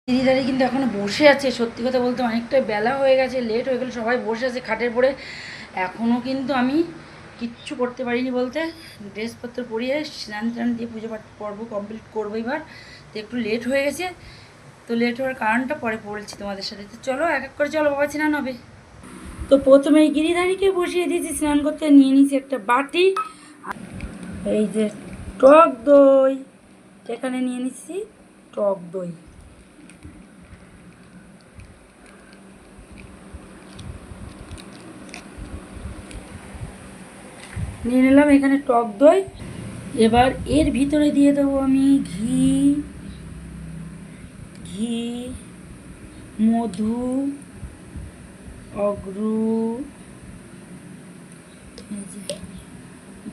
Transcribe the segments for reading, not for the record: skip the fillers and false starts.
দিদিদারি কিন্তু এখনো বসে আছে। সত্যি কথা বলতে অনেকটা বেলা হয়ে গেছে, লেট হয়ে গেল, সবাই বসে আছে খাটের পরে। এখনও কিন্তু আমি কিচ্ছু করতে পারিনি বলতে, ড্রেসপত্র পরিয়ে স্নান টান দিয়ে পুজো পর্ব কমপ্লিট করবো এবার। তো একটু লেট হয়ে গেছে, তো লেট হওয়ার কারণটা পরে বলছি তোমাদের সাথে। তো চলো এক এক করে চলো, বাবা স্নান হবে। তো প্রথমেই গিরিধারীকে বসিয়ে দিয়েছি স্নান করতে, নিয়ে নিয়েছি একটা বাটি। এই যে টক দই, এখানে নিয়ে নিচ্ছি টক দই। নিয়ে নিলাম এখানে টক দই। এবার এর ভিতরে দিয়ে দেবো আমি ঘি, মধু, অগ্রু,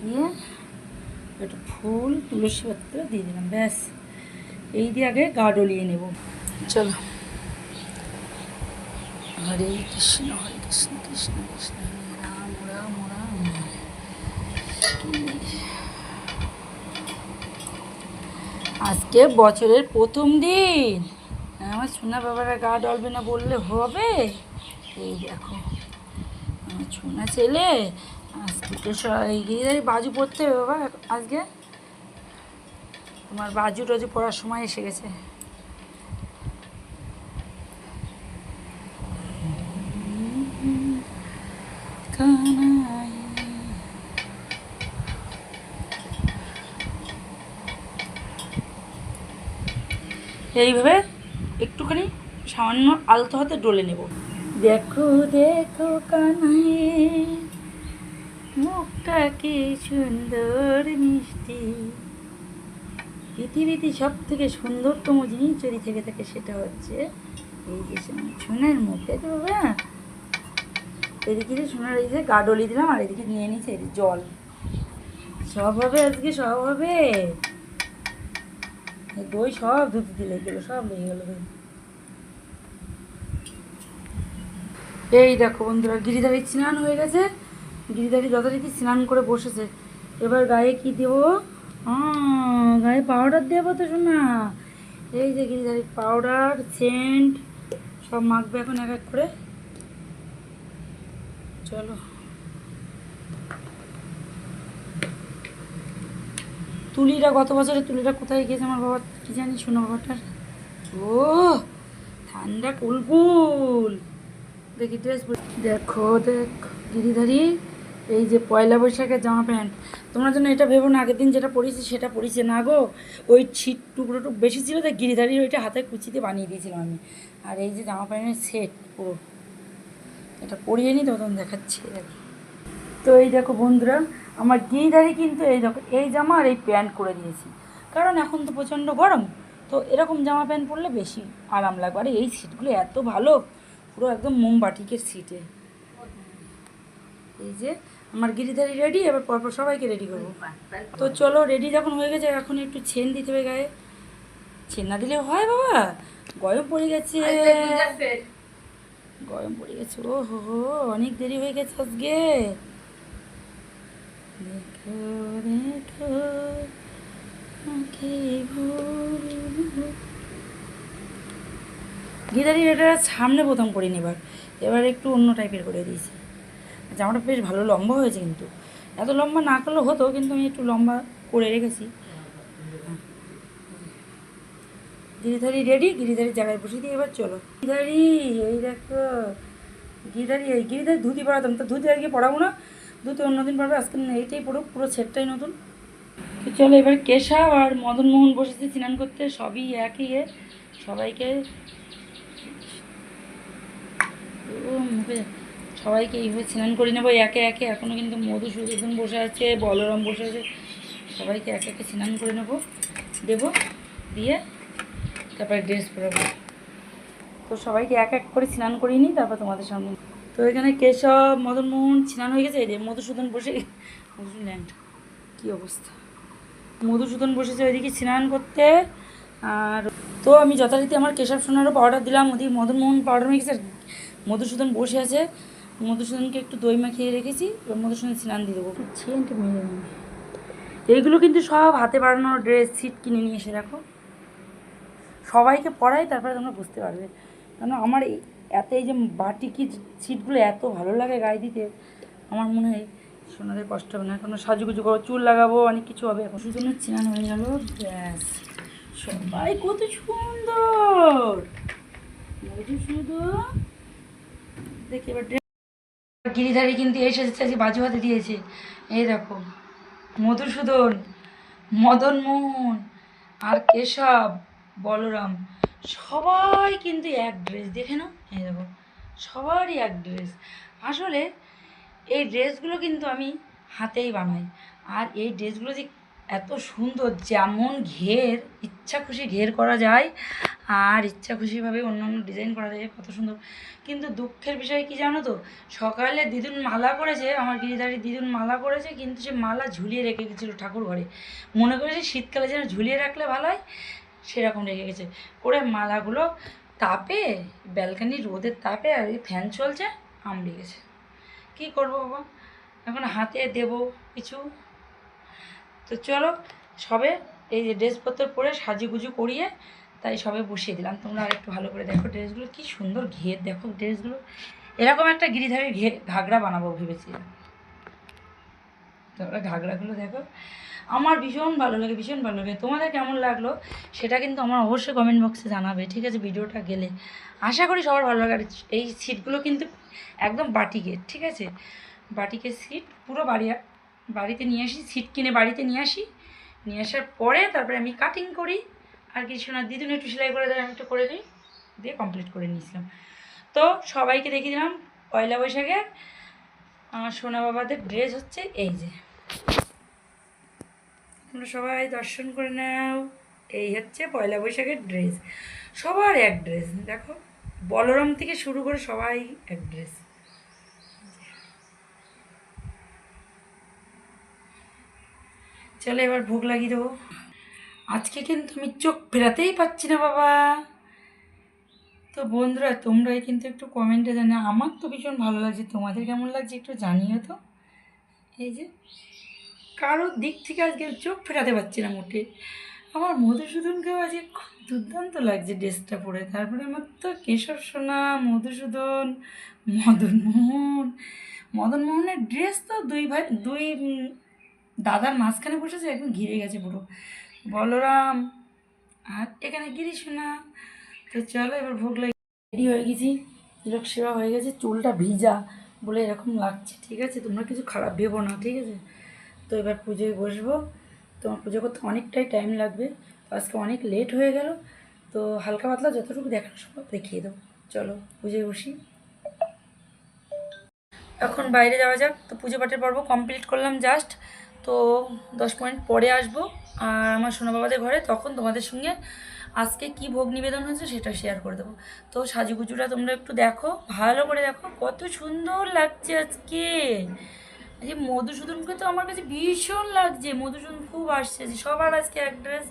দিয়ে একটু ফুল, তুলসী পত্র দিয়ে দিলাম, ব্যাস। এই দিয়ে আগে গা ডলিয়ে নেব। চলো। হরে কৃষ্ণ কৃষ্ণ কৃষ্ণ হরে রাম রাম রাম। আজকে বছরের প্রথম দিন, আমার সোনা বাবারা গা ডলবে না বললে হবে? এই দেখো আমার সোনা ছেলে আজকে তো এই বাজু পড়তে হবে বাবা। আজকে তোমার বাজু টাজু পড়ার সময় এসে গেছে। এইভাবে একটুখানি সামান্য আলতো হাতে ডলে নেব। দেখো দেখো কানাই, মুখটা কি সুন্দর মিষ্টি। পৃথিবীতে সব থেকে সুন্দরতম জিনিস যদি থেকে থাকে সেটা হচ্ছে এই যে সোনার মুখ, তাই তো বাবা? এদিকে সোনার এই যে গা ডলি দিলাম, আর এদিকে নিয়ে নিচ্ছে এই জল। সব হবে আজকে, সব হবে। দই সব ধুতে লেগে গেলো, সব লেগে গেলো দই। এই দেখো বন্ধুরা, গিরিধারী স্নান হয়ে গেছে। গিরিধারী যথারীতি স্নান করে বসেছে। এবার গায়ে কি দেবো? গায়ে পাউডার দেবো তো শোনা। এই যে গিরিধারী পাউডার, সেন্ট সব মাখবে এখন এক এক করে। চলো। তুলিটা গত বছরের তুলিটা কোথায় গিয়েছে আমার বাবা কি জানি, শোনো বাবাটার। ও ঠান্ডা কুলকুল। দেখি ড্রেস, দেখো দেখো গিরিধারী এই যে পয়লা বৈশাখের জামা প্যান্ট। তোমরা জন্য এটা ভেবো না আগের দিন যেটা পরিয়েছি সেটা পরিয়েছে না গো। ওই ছিট টুকরোটুক বেশি ছিল, তাই গিরিধারীর ওইটা হাতে কুচিতে বানিয়ে দিয়েছিলাম আমি। আর এই যে জামা প্যান্টের সেট পুরো, এটা পরিয়ে নিই তখন দেখাচ্ছি। তো এই দেখো বন্ধুরা, আমার গিরিধারী কিন্তু এই দেখো এই জামা আর এই প্যান্ট করে দিয়েছি, কারণ এখন তো প্রচণ্ড গরম। তো এরকম জামা প্যান্ট পরলে বেশি আরাম লাগবে। আর এই সিটগুলো এত ভালো, পুরো একদম মোমবাটিকের সিটে। এই যে আমার গিরিধারী রেডি, এবার পরপর সবাইকে রেডি করবো। তো চলো, রেডি যখন হয়ে গেছে এখন একটু ছেন দিতে হবে গায়ে। ছেন না দিলে হয় বাবা, গরম পড়ে গেছে, গরম পড়ে গেছে। ও হো, অনেক দেরি হয়ে গেছে আজকে। দেখো দেখো গিরিধারী এটা সামনে প্রথম করিনি, এবার একটু অন্য টাইপের করে দিয়েছি। জামাটা বেশ ভালো লম্বা হয়েছে, কিন্তু এত লম্বা না করলেও হতো, কিন্তু আমি একটু লম্বা করে রেখেছি। গিরিধারী রেডি, গিরিধারী জায়গায় বসে দিয়ে এবার চলো। গিরিধারী এই দেখো, গিরিধারী ধুতি পরাতাম, তো ধুতি আর কি পরাবো না, ধুতি অন্যদিন পরবে, আজকে এইটাই পড়ুক, পুরো সেটটাই নতুন। তো চলো, এবার কেশব আর মদনমোহন বসেছে স্নান করতে, সবই একই সবাইকে মুখে সবাইকে এইভাবে স্নান করে নেবো একে একে। এখনও কিন্তু মধুসূদন বসে আছে, বলরাম বসে আছে, সবাইকে একে একে স্নান করে নেবো, দেবো, দিয়ে তারপরে ড্রেস পরাবো। তো সবাইকে এক এক করে স্নান করিয়ে নিই, তারপর তোমাদের সামনে। তো এখানে কেশব মদনমোহন স্নান হয়ে গেছে, এই যে মধুসূদন বসে, মধুসূদন কী অবস্থা, মধুসূদন বসেছে ওইদিকে স্নান করতে। আর তো আমি যথারীতি আমার কেশব সোনারও পাউডার দিলাম, ওদিকে মদনমোহন পাউডার মেখেছে, মধুসূদন বসে আছে। মধুসূদনকে একটু দই মাখিয়ে রেখেছি, এবার মধুসূদন স্নান দিয়ে দেবো। সেন্ট মেরে নেবে। এইগুলো কিন্তু সব হাতে বানানো ড্রেস, সিট কিনে নিয়ে এসে দেখো, সবাইকে পড়াই, তারপরে তোমরা বুঝতে পারবে। কেন আমার এই যে বাটিকি সিটগুলো এত ভালো লাগে গায়ে দিতে, আমার মনে হয় সোনাদের কষ্ট হবে না। এখন সাজুগুজু করো, চুল লাগাবো, অনেক কিছু হবে। এখন দুজনের স্নান হয়ে গেল, ব্যাস। সবাই কত সুন্দর, শুধু দেখি এবার গিরিধারী কিন্তু এসেছে, আজকে বাজু হাতে দিয়েছে। এই দেখো, মধুসূদন, মদন মোহন আর কেশব, বলরাম, সবাই কিন্তু এক ড্রেস, দেখে নাও। এই দেখো, সবারই এক ড্রেস। আসলে এই ড্রেসগুলো কিন্তু আমি হাতেই বানাই। আর এই ড্রেসগুলো যে এত সুন্দর, যেমন ঘের ইচ্ছা খুশি ঘের করা যায়, আর ইচ্ছা খুশিভাবে অন্য অন্য ডিজাইন করা যায়, কত সুন্দর। কিন্তু দুঃখের বিষয় কি জানো তো, সকালে দিদুন মালা করেছে, আমার গিরিধারী দিদুন মালা করেছে, কিন্তু সে মালা ঝুলিয়ে রেখে গেছিলো ঠাকুর ঘরে। মনে করেছে শীতকালে যেন ঝুলিয়ে রাখলে ভালো হয়, সেরকম রেখে গেছে। করে মালাগুলো তাপে, ব্যালকানির রোদের তাপে, আর এই ফ্যান চলছে, আমড়ে গেছে। কী করবো বাবা, এখন হাতে দেব কিছু। তো চলো, সবে এই যে ড্রেসপত্র পরে সাজুগুজু করিয়ে তাই সবে বসিয়ে দিলাম। তোমরা আর একটু ভালো করে দেখো ড্রেসগুলো, কী সুন্দর ঘের, দেখো ড্রেসগুলো। এরকম একটা গিরিধারীর ঘাগরা বানাবো ভেবেছি। তোমরা ঘাগরাগুলো দেখো, আমার ভীষণ ভালো লাগে, ভীষণ ভালো লাগে। তোমাদের কেমন লাগলো সেটা কিন্তু আমার অবশ্যই কমেন্ট বক্সে জানাবে, ঠিক আছে? ভিডিওটা গেলে আশা করি সবার ভালো লাগে। আর এই সিটগুলো কিন্তু একদম বাটিকের, ঠিক আছে? বাটিকের সিট, পুরো বাড়িতে নিয়ে আসি, সিট কিনে বাড়িতে নিয়ে আসি, নিয়ে আসার পরে তারপরে আমি কাটিং করি। আর কিছু না, দিদুন একটু সেলাই করে দেয়, আমি একটু করে দিই, দিয়ে কমপ্লিট করে নিয়েছিলাম। তো সবাইকে দেখিয়ে দিলাম পয়লা বৈশাখে আমার সোনা বাবাদের ড্রেস হচ্ছে এই যে, তোমরা সবাই দর্শন করে নাও। এই হচ্ছে পয়লা বৈশাখের ড্রেস, সবার এক ড্রেস। দেখো, বলরাম থেকে শুরু করে সবাই এক ড্রেস। চলো এবার ভোগ লাগিয়ে দেবো। আজকে কিন্তু আমি চোখ ফেরাতেই পাচ্ছি না বাবা। তো বন্ধুরা, তোমরাই কিন্তু একটু কমেন্টে জানো, আমার তো ভীষণ ভালো লাগছে, তোমাদের কেমন লাগছে একটু জানিও তো। এই যে কারোর দিক থেকে আজকে চোখ ফেরাতে পারছি না মোটে। আমার মধুসূদনকেও আজকে খুব দুর্দান্ত লাগছে ড্রেসটা পরে। তারপরে আমার তো কেশব সোনা, মধুসূদন, মদনমোহন। মদনমোহনের ড্রেস তো দুই ভাই, দুই দাদার মাঝখানে বসেছে, একদম ঘিরে গেছে পুরো। বলরাম, আর এখানে গিরি সোনা। তো চলো এবার ভোগ লাগে, রেডি হয়ে গেছি, তিলক সেবা হয়ে গেছে, চুলটা ভিজা বলে এরকম লাগছে, ঠিক আছে? তোমরা কিছু খারাপ ভেবো না, ঠিক আছে? তো এবার পুজোয় বসবো। তোমার পুজো করতে অনেকটাই টাইম লাগবে, তো আজকে অনেক লেট হয়ে গেল। তো হালকা পাতলা যতটুকু দেখার সব দেখিয়ে দেবো। চলো পুজোয় বসি। এখন বাইরে যাওয়া যাক। তো পুজো পাঠের পর্ব কমপ্লিট করলাম জাস্ট। তো 10 মিনিট পরে আসবো আর আমার সোনা বাবাদের ঘরে, তখন তোমাদের সঙ্গে আজকে কি ভোগ নিবেদন হয়েছে সেটা শেয়ার করে দেবো। তো সাজুগুজুটা তোমরা একটু দেখো, ভালো করে দেখো, কত সুন্দর লাগছে আজকে। এই মধুসূদনকে তো আমার কাছে ভীষণ লাগছে, মধুসূদন খুব আসছে, যে সবার আজকে এক ড্রেস,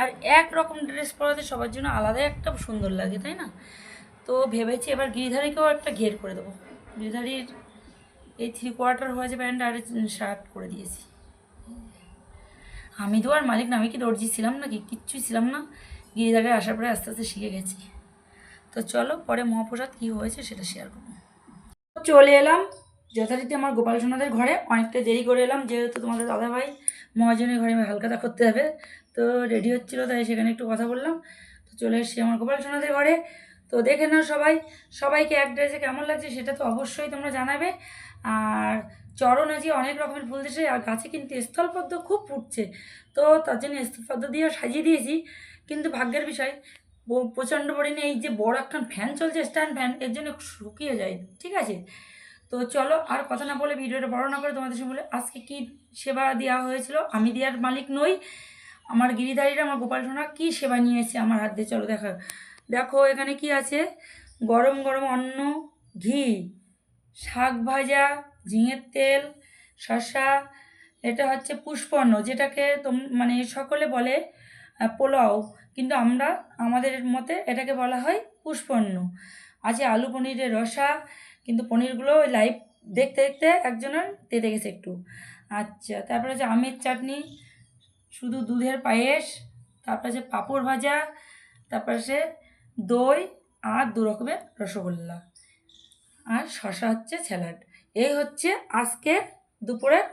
আর এক রকম ড্রেস পরাতে সবার জন্য আলাদা একটা সুন্দর লাগে, তাই না? তো ভেবেছি এবার গিরিধারীকেও একটা ঘের করে দেবো। গিরিধারীর এই 3/4 হয়েছে প্যান্ট, আর শার্ট করে দিয়েছি। আমি তো আর মালিক না, আমি কি দর্জি ছিলাম নাকি? কিচ্ছুই ছিলাম না। গিরিধারে আসার পরে আস্তে আস্তে শিখে গেছি। তো চলো পরে মহাপ্রসাদ কী হয়েছে সেটা শেয়ার করবো। চলে এলাম যথারীতি আমার গোপাল সোনাদের ঘরে, অনেকটা দেরি করে এলাম, যেহেতু তোমাদের দাদাভাই মহাজনের ঘরে হালখাতা করতে হবে, তো রেডি হচ্ছিলো, তাই সেখানে একটু কথা বললাম। তো চলে এসেছি আমার গোপাল সোনাদের ঘরে। তো দেখে নাও সবাই, সবাইকে এক ড্রেসে কেমন লাগছে সেটা তো অবশ্যই তোমরা জানাবে। আর চরণ আজকে অনেক রকমের ফুল দিয়েছে, আর গাছে কিন্তু স্থলপদ্ম খুব ফুটছে, তো তার জন্য স্থলপদ্ম দিয়ে সাজিয়ে দিয়েছি। কিন্তু ভাগ্যের বিষয়, প্রচণ্ড পরিমাণে এই যে বড় একখান ফ্যান চলছে, স্ট্যান্ড ফ্যান, এর জন্য শুকিয়ে যায়, ঠিক আছে? তো চলো আর কথা না বলে, ভিডিওটা বড় না করে তোমাদের সঙ্গে বলে আজকে কি সেবা দেওয়া হয়েছিল। আমি দেওয়ার মালিক নই, আমার গিরিধারীরা, আমার গোপাল সোনা কী সেবা নিয়ে এসেছে আমার হাত দিয়ে, চলো দেখো। দেখো এখানে কি আছে, গরম গরম অন্ন, ঘি, শাক ভাজা, ঝিঙের তেল, শসা, এটা হচ্ছে পুষ্পন্ন, যেটাকে মানে সকলে বলে পোলাও, কিন্তু আমরা আমাদের মতে এটাকে বলা হয় পুষ্পন্ন। আছে আলু পনিরের রসা, কিন্তু পনিরগুলো লাইভ দেখতে দেখতে একজনের তেতে গেছে একটু। আচ্ছা, তারপরে হচ্ছে আমের চাটনি, শুধু দুধের পায়েস, তারপরে হচ্ছে পাঁপড় ভাজা, তারপরে সে দই আর 2 রকমের রসগোল্লা আর শশা হচ্ছে স্যালাড। এই হচ্ছে আজকে দুপুরের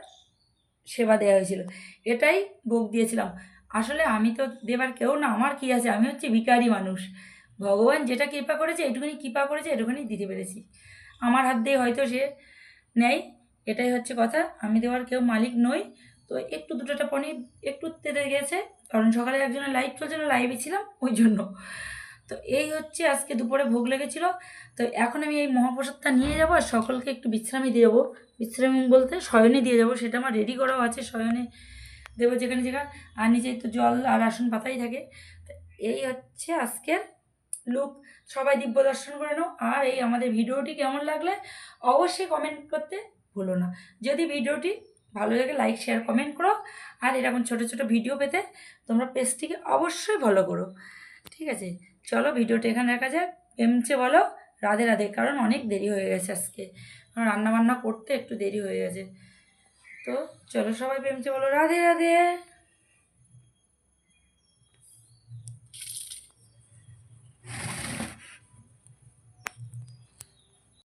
সেবা দেওয়া হয়েছিল, এটাই ভোগ দিয়েছিলাম। আসলে আমি তো দেবার কেউ না, আমার কি আছে, আমি হচ্ছে ভিখারি মানুষ। ভগবান যেটা কৃপা করেছে, এটুখানি কৃপা করেছে, এটুখানি দিতে পেরেছি। আমার হাত দিয়ে হয়তো সে নেয়, এটাই হচ্ছে কথা। আমি দেওয়ার কেউ মালিক নই। তো একটু দুটোটা পনির একটু তেতে গেছে, কারণ সকালে একজনের লাইভ চলছিল, লাইভে ছিলাম ওই জন্য। তো এই হচ্ছে আজকে দুপুরে ভোগ লেগেছিল। তো এখন আমি এই মহাপ্রসাদটা নিয়ে যাবো আর সকলকে একটু বিশ্রামই দিয়ে যাবো। বিশ্রাম বলতে শয়নে দিয়ে যাবো, সেটা আমার রেডি করাও আছে, শয়নে দেবো যেখানে যেখানে। আর নিচেই তো জল আর আসন পাতাই থাকে। তো এই হচ্ছে আজকের লুক। সবাই দিব্য দর্শন করে নাও। আর এই আমাদের ভিডিওটি কেমন লাগলে অবশ্যই কমেন্ট করতে ভুলো না। যদি ভিডিওটি ভালো লাগে লাইক শেয়ার কমেন্ট করো। আর এরকম ছোটো ছোটো ভিডিও পেতে তোমরা পেজটিকে অবশ্যই ফলো করো। ঠিক আছে, চলো ভিডিওটা এখানে রাখা যাক। এমছে বলো রাধে রাধে, কারণ অনেক দেরি হয়ে গেছে আজকে, কারণ রান্নাবান্না করতে একটু দেরি হয়ে গেছে। তো চলো সবাই প্রেমছে বলো রাধে রাধে।